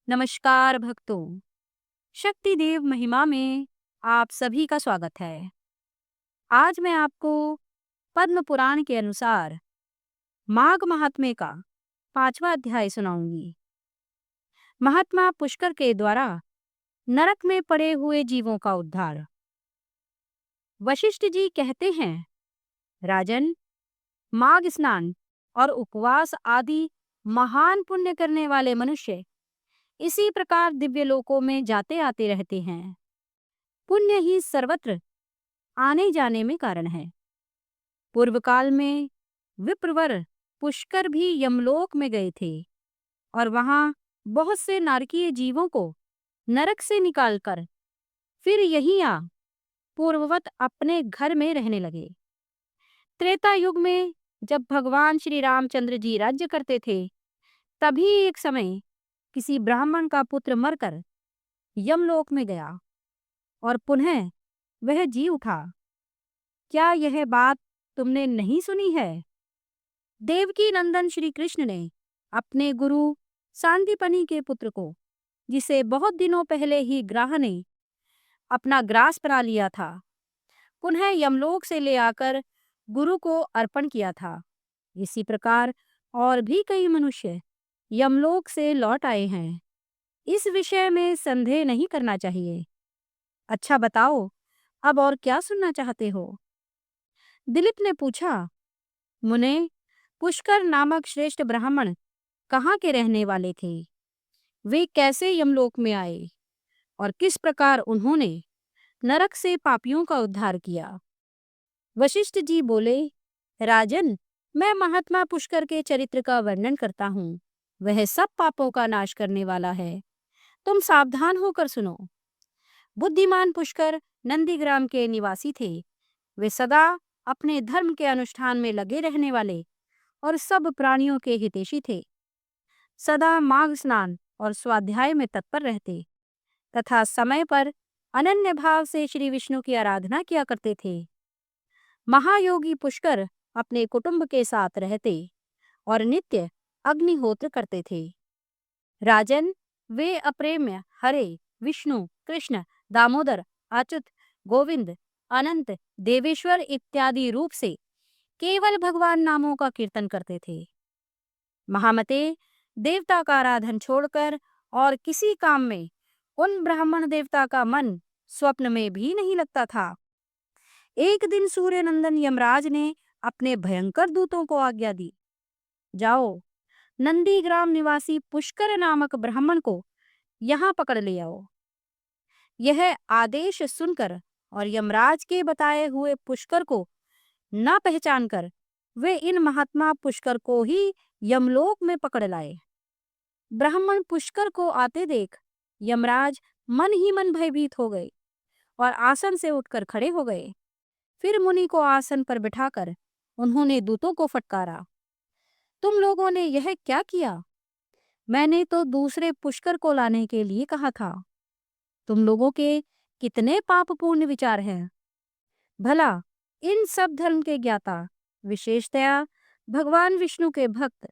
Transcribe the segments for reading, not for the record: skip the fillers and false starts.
नमस्कार भक्तों। शक्ति देव महिमा में आप सभी का स्वागत है। आज मैं आपको पद्म पुराण के अनुसार माघ महात्म्य का 5वां अध्याय सुनाऊंगी। महात्मा पुष्कर के द्वारा नरक में पड़े हुए जीवों का उद्धार। वशिष्ठ जी कहते हैं, राजन, माघ स्नान और उपवास आदि महान पुण्य करने वाले मनुष्य इसी प्रकार दिव्य लोकों में जाते आते रहते हैं। पुण्य ही सर्वत्र आने जाने में कारण है। पूर्व काल में विप्रवर पुष्कर भी यमलोक में गए थे और वहां बहुत से नारकीय जीवों को नरक से निकालकर फिर यहीं आ पूर्ववत अपने घर में रहने लगे। त्रेता युग में जब भगवान श्री रामचंद्र जी राज्य करते थे, तभी एक समय किसी ब्राह्मण का पुत्र मरकर यमलोक में गया और पुनः वह जी उठा। क्या यह बात तुमने नहीं सुनी है? देवकी नंदन श्री कृष्ण ने अपने गुरु सांदीपनि के पुत्र को, जिसे बहुत दिनों पहले ही ग्राह ने अपना ग्रास बना लिया था, पुनः यमलोक से ले आकर गुरु को अर्पण किया था। इसी प्रकार और भी कई मनुष्य यमलोक से लौट आए हैं। इस विषय में संदेह नहीं करना चाहिए। अच्छा बताओ, अब और क्या सुनना चाहते हो? दिलीप ने पूछा, मुने, पुष्कर नामक श्रेष्ठ ब्राह्मण कहाँ के रहने वाले थे? वे कैसे यमलोक में आए और किस प्रकार उन्होंने नरक से पापियों का उद्धार किया? वशिष्ठ जी बोले, राजन, मैं महात्मा पुष्कर के चरित्र का वर्णन करता हूँ। वह सब पापों का नाश करने वाला है। तुम सावधान होकर सुनो। बुद्धिमान पुष्कर नंदीग्राम के निवासी थे। वे सदा अपने धर्म के अनुष्ठान में लगे रहने वाले और सब प्राणियों के हितैषी थे। सदा माघ स्नान और स्वाध्याय में तत्पर रहते तथा समय पर अनन्य भाव से श्री विष्णु की आराधना किया करते थे। महायोगी पुष्कर अपने कुटुंब के साथ रहते और नित्य अग्निहोत्र करते थे। राजन, वे अप्रेम्य हरे, विष्णु, कृष्ण, दामोदर, अच्युत, गोविंद, अनंत, देवेश्वर इत्यादि रूप से केवल भगवान नामों का कीर्तन करते थे। महामते, देवता का आराधन छोड़कर और किसी काम में उन ब्राह्मण देवता का मन स्वप्न में भी नहीं लगता था। एक दिन सूर्य नंदन यमराज ने अपने भयंकर दूतों को आज्ञा दी, जाओ, नंदीग्राम निवासी पुष्कर नामक ब्राह्मण को यहाँ पकड़ ले आओ। यह आदेश सुनकर और यमराज के बताए हुए पुष्कर को न पहचान कर वे इन महात्मा पुष्कर को ही यमलोक में पकड़ लाए। ब्राह्मण पुष्कर को आते देख यमराज मन ही मन भयभीत हो गए और आसन से उठकर खड़े हो गए। फिर मुनि को आसन पर बिठाकर उन्होंने दूतों को फटकारा, तुम लोगों ने यह क्या किया? मैंने तो दूसरे पुष्कर को लाने के लिए कहा था। तुम लोगों के कितने पापपूर्ण विचार हैं। भला इन सब धर्म के ज्ञाता, विशेषतया भगवान विष्णु के भक्त,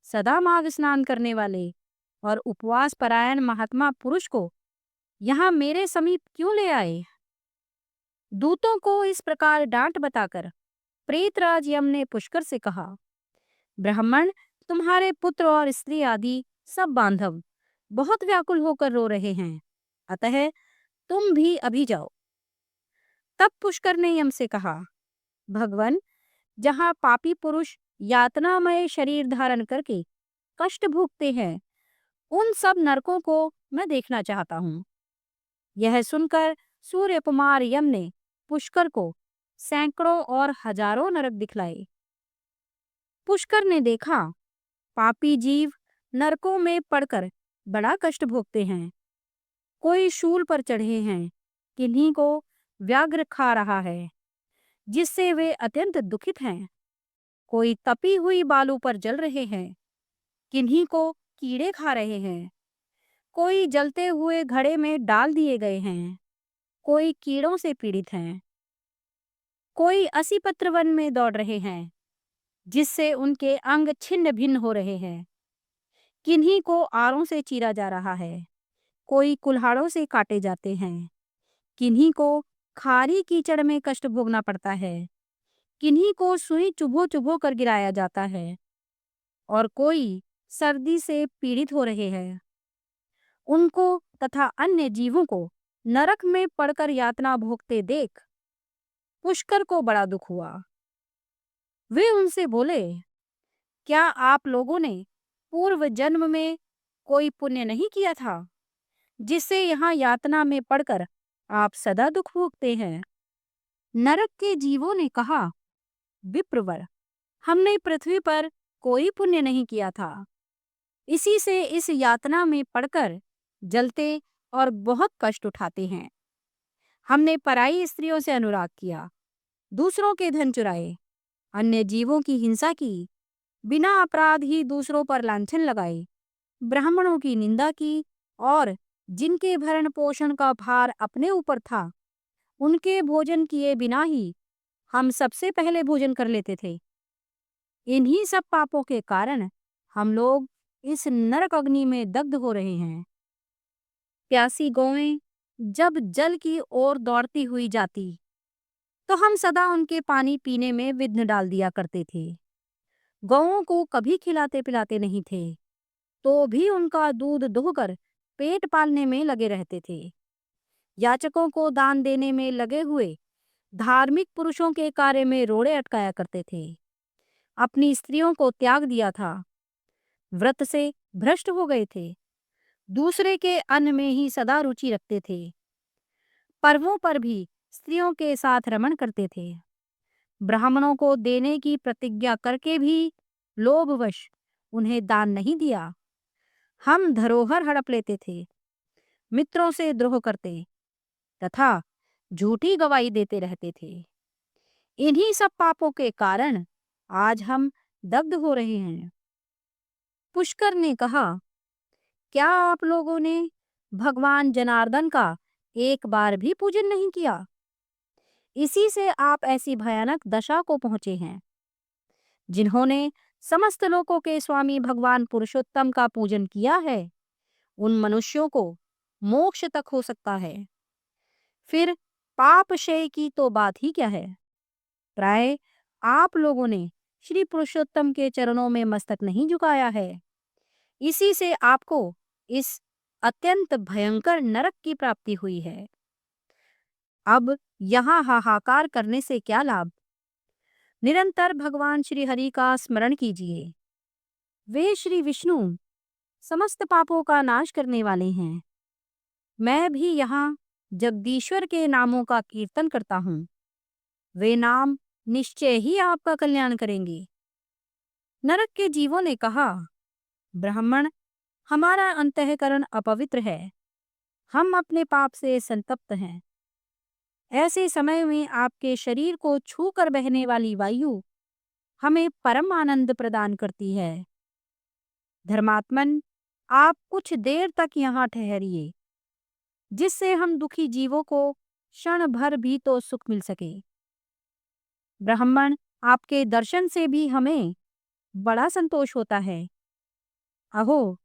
सदा माघ स्नान करने वाले और उपवास परायण महात्मा पुरुष को यहाँ मेरे समीप क्यों ले आए? दूतों को इस प्रकार डांट बताकर प्रेतराज यम ने पुष्कर से कहा, ब्राह्मण, तुम्हारे पुत्र और स्त्री आदि सब बांधव बहुत व्याकुल होकर रो रहे हैं, अतः तुम भी अभी जाओ। तब पुष्कर ने यम से कहा, भगवन, जहाँ पापी पुरुष यातनामय शरीर धारण करके कष्ट भोगते हैं, उन सब नरकों को मैं देखना चाहता हूँ। यह सुनकर सूर्य कुमार यम ने पुष्कर को सैकड़ों और हजारों नरक दिखलाए। पुष्कर ने देखा, पापी जीव नरकों में पड़कर बड़ा कष्ट भोगते हैं। कोई शूल पर चढ़े हैं, किन्हीं को व्याघ्र खा रहा है, जिससे वे अत्यंत दुखित हैं। कोई तपी हुई बालू पर जल रहे हैं, किन्हीं को कीड़े खा रहे हैं। कोई जलते हुए घड़े में डाल दिए गए हैं, कोई कीड़ों से पीड़ित हैं। कोई असी पत्र वन में दौड़ रहे हैं, जिससे उनके अंग छिन्न भिन्न हो रहे हैं। किन्हीं को आरों से चीरा जा रहा है, कोई कुल्हाड़ों से काटे जाते हैं, किन्हीं को खारी कीचड़ में कष्ट भोगना पड़ता है, किन्हीं को सुई चुभो चुभो कर गिराया जाता है, और कोई सर्दी से पीड़ित हो रहे हैं। उनको तथा अन्य जीवों को नरक में पड़कर यातना भोगते देख पुष्कर को बड़ा दुख हुआ। वे उनसे बोले, क्या आप लोगों ने पूर्व जन्म में कोई पुण्य नहीं किया था, जिससे यहाँ यातना में पड़कर आप सदा दुख भोगते हैं? नरक के जीवों ने कहा, विप्रवर, हमने पृथ्वी पर कोई पुण्य नहीं किया था, इसी से इस यातना में पड़कर जलते और बहुत कष्ट उठाते हैं। हमने पराई स्त्रियों से अनुराग किया, दूसरों के धन चुराए, अन्य जीवों की हिंसा की, बिना अपराध ही दूसरों पर लांछन लगाए, ब्राह्मणों की निंदा की, और जिनके भरण पोषण का भार अपने ऊपर था, उनके भोजन किए बिना ही हम सबसे पहले भोजन कर लेते थे। इन्हीं सब पापों के कारण हम लोग इस नरक अग्नि में दग्ध हो रहे हैं। प्यासी गौएं जब जल की ओर दौड़ती हुई जाती, तो हम सदा उनके पानी पीने में विघ्न डाल दिया करते थे। गौओं को कभी खिलाते पिलाते नहीं थे, तो भी उनका दूध दोहकर पेट पालने में लगे रहते थे। याचकों को दान देने में लगे हुए धार्मिक पुरुषों के कार्य में रोड़े अटकाया करते थे। अपनी स्त्रियों को त्याग दिया था, व्रत से भ्रष्ट हो गए थे, दूसरे के अन्न में ही सदा रुचि रखते थे, पर्वों पर भी स्त्रियों के साथ रमण करते थे, ब्राह्मणों को देने की प्रतिज्ञा करके भी लोभवश उन्हें दान नहीं दिया। हम धरोहर हड़प लेते थे, मित्रों से द्रोह करते तथा झूठी गवाही देते रहते थे। इन्हीं सब पापों के कारण आज हम दग्ध हो रहे हैं। पुष्कर ने कहा, क्या आप लोगों ने भगवान जनार्दन का एक बार भी पूजन नहीं किया? इसी से आप ऐसी भयानक दशा को पहुंचे हैं। जिन्होंने समस्त लोकों के स्वामी भगवान पुरुषोत्तम का पूजन किया है, उन मनुष्यों को मोक्ष तक हो सकता है। फिर पाप क्षय की तो बात ही क्या है। प्राय आप लोगों ने श्री पुरुषोत्तम के चरणों में मस्तक नहीं झुकाया है, इसी से आपको इस अत्यंत भयंकर नरक की प्राप्ति हुई है। अब यहाँ हाहाकार करने से क्या लाभ? निरंतर भगवान श्री हरि का स्मरण कीजिए। वे श्री विष्णु समस्त पापों का नाश करने वाले हैं। मैं भी यहाँ जगदीश्वर के नामों का कीर्तन करता हूँ। वे नाम निश्चय ही आपका कल्याण करेंगे। नरक के जीवों ने कहा, ब्राह्मण, हमारा अंतःकरण अपवित्र है, हम अपने पाप से संतप्त हैं। ऐसे समय में आपके शरीर को छूकर बहने वाली वायु हमें परम आनंद प्रदान करती है। धर्मात्मन, आप कुछ देर तक यहाँ ठहरिए, जिससे हम दुखी जीवों को क्षण भर भी तो सुख मिल सके। ब्राह्मण, आपके दर्शन से भी हमें बड़ा संतोष होता है। अहो,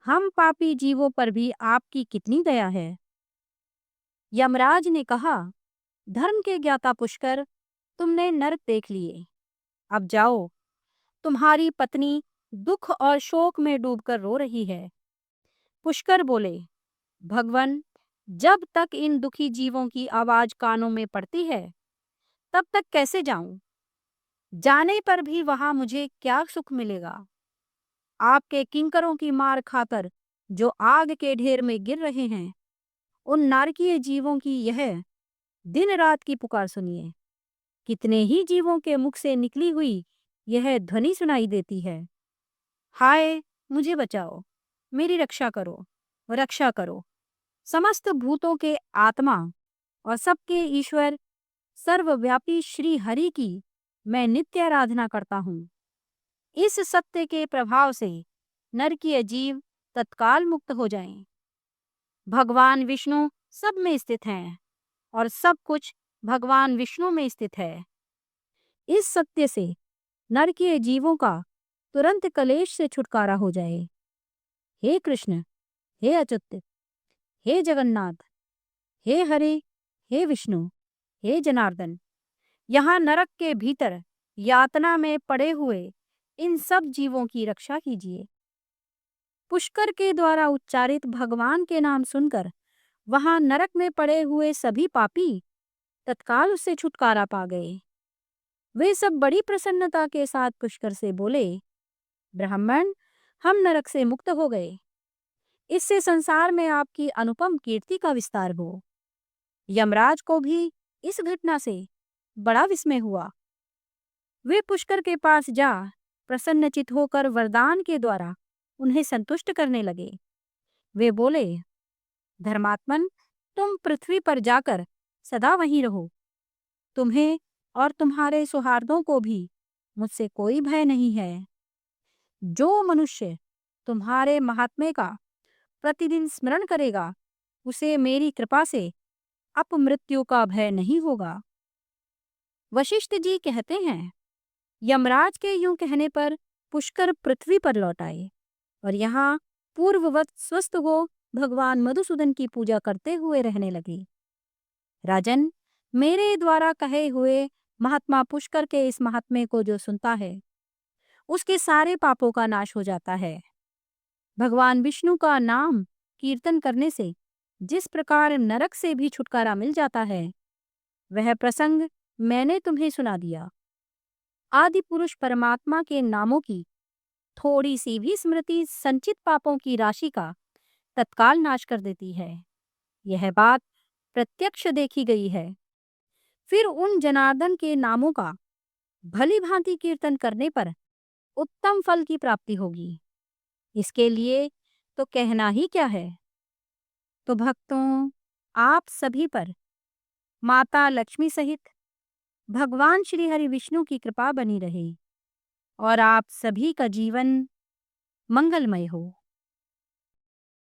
हम पापी जीवों पर भी आपकी कितनी दया है। यमराज ने कहा, धर्म के ज्ञाता पुष्कर, तुमने नरक देख लिए, अब जाओ। तुम्हारी पत्नी दुख और शोक में डूबकर रो रही है। पुष्कर बोले, भगवन, जब तक इन दुखी जीवों की आवाज कानों में पड़ती है, तब तक कैसे जाऊं? जाने पर भी वहां मुझे क्या सुख मिलेगा? आपके किंकरों की मार खाकर जो आग के ढेर में गिर रहे हैं, उन नारकीय जीवों की यह दिन रात की पुकार सुनिए। कितने ही जीवों के मुख से निकली हुई यह ध्वनि सुनाई देती है। हाय, मुझे बचाओ, मेरी रक्षा करो, रक्षा करो। समस्त भूतों के आत्मा और सबके ईश्वर सर्वव्यापी श्री हरि की मैं नित्य आराधना करता हूँ। इस सत्य के प्रभाव से नरकीय जीव तत्काल मुक्त हो जाएं। भगवान विष्णु सब में स्थित हैं और सब कुछ भगवान विष्णु में स्थित है। इस सत्य से नरकीय जीवों का तुरंत कलेश से छुटकारा हो जाए। हे कृष्ण, हे अच्युत, हे जगन्नाथ, हे हरे, हे विष्णु, हे जनार्दन, यहाँ नरक के भीतर यातना में पड़े हुए इन सब जीवों की रक्षा कीजिए। पुष्कर के द्वारा उच्चारित भगवान के नाम सुनकर वहां नरक में पड़े हुए सभी पापी तत्काल उससे छुटकारा पा गए। वे सब बड़ी प्रसन्नता के साथ पुष्कर से बोले, ब्राह्मण, हम नरक से मुक्त हो गए। इससे संसार में आपकी अनुपम कीर्ति का विस्तार हो। यमराज को भी इस घटना से बड़ा विस्मय हुआ। वे पुष्कर के पास जा प्रसन्नचित होकर वरदान के द्वारा उन्हें संतुष्ट करने लगे। वे बोले, धर्मात्मन, तुम पृथ्वी पर जाकर सदा वहीं रहो। तुम्हें और तुम्हारे सौहार्दों को भी मुझसे कोई भय नहीं है। जो मनुष्य तुम्हारे महात्म्य का प्रतिदिन स्मरण करेगा, उसे मेरी कृपा से अपमृत्यु का भय नहीं होगा। वशिष्ठ जी कहते हैं, यमराज के यूं कहने पर पुष्कर पृथ्वी पर लौट आए और यहाँ पूर्ववत स्वस्थ हो भगवान मधुसूदन की पूजा करते हुए रहने लगे। राजन, मेरे द्वारा कहे हुए महात्मा पुष्कर के इस महात्म्य को जो सुनता है, उसके सारे पापों का नाश हो जाता है। भगवान विष्णु का नाम कीर्तन करने से जिस प्रकार नरक से भी छुटकारा मिल जाता है, वह प्रसंग मैंने तुम्हें सुना दिया। आदि पुरुष परमात्मा के नामों की थोड़ी सी भी स्मृति संचित पापों की राशि का तत्काल नाश कर देती है। यह बात प्रत्यक्ष देखी गई है। फिर उन जनार्दन के नामों का भली भांति कीर्तन करने पर उत्तम फल की प्राप्ति होगी। इसके लिए तो कहना ही क्या है। तो भक्तों, आप सभी पर माता लक्ष्मी सहित भगवान श्री हरि विष्णु की कृपा बनी रहे और आप सभी का जीवन मंगलमय हो।